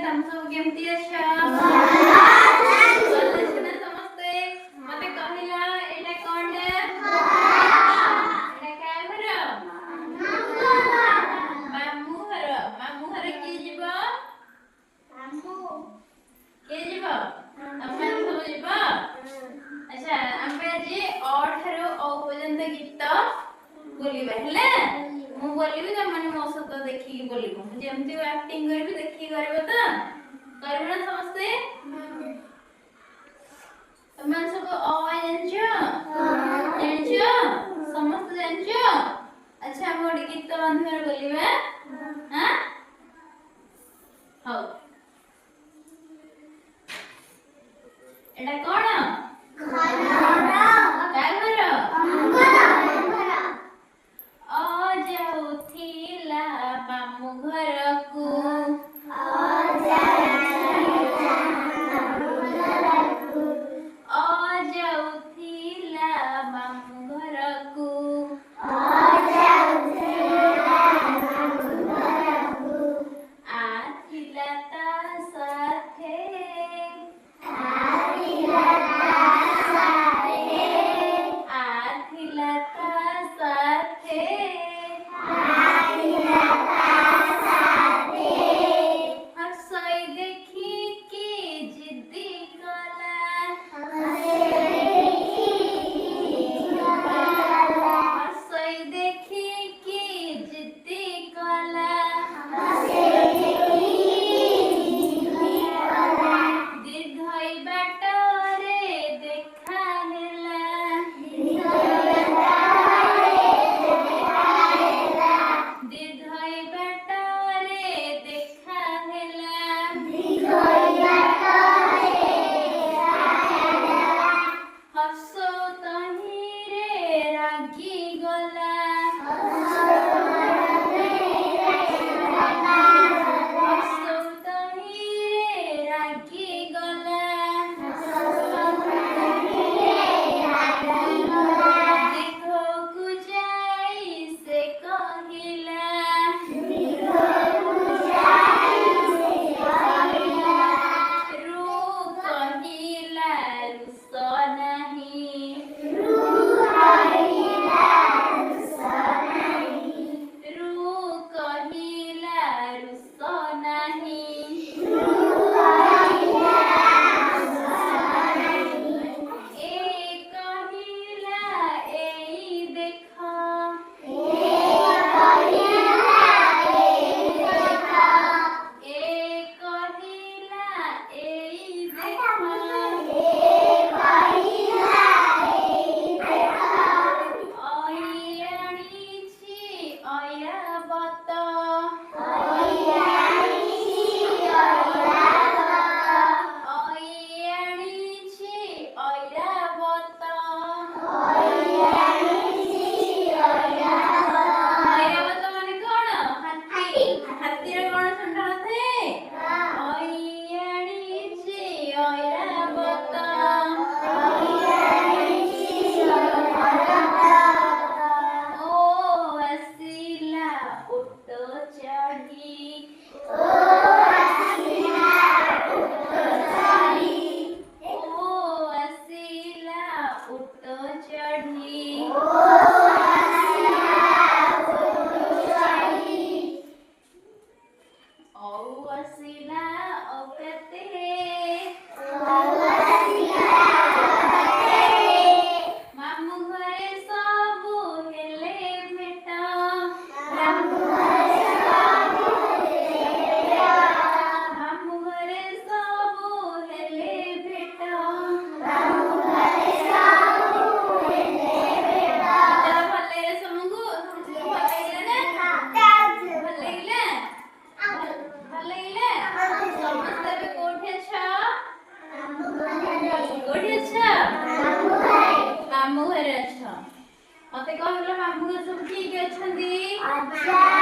तम सब केमती अच्छा समस्ते मते कहिला एटा कोन एटा काय मामू घर की जीव के जीव तमे सब जीव अच्छा आमे जे ओठारो ओ पर्यंत गीत बोलिबा हेले मु बोलिबी त माने मो सत देखि बोलिबो जेमति एक्टिंग करबी देखि करबो त करबो ना समस्ते तमे सब ओ जानछो समस्त जानछो अच्छा हम गोटे गीत माध्यम बोलिबा हां हो एटा कोन जाऊथिला मामू घर को जाऊथिला मामू घर को आथिला ता साथे मामू घर अच्छा मते कहला मामू घर सब ठीक अछंदी अच्छा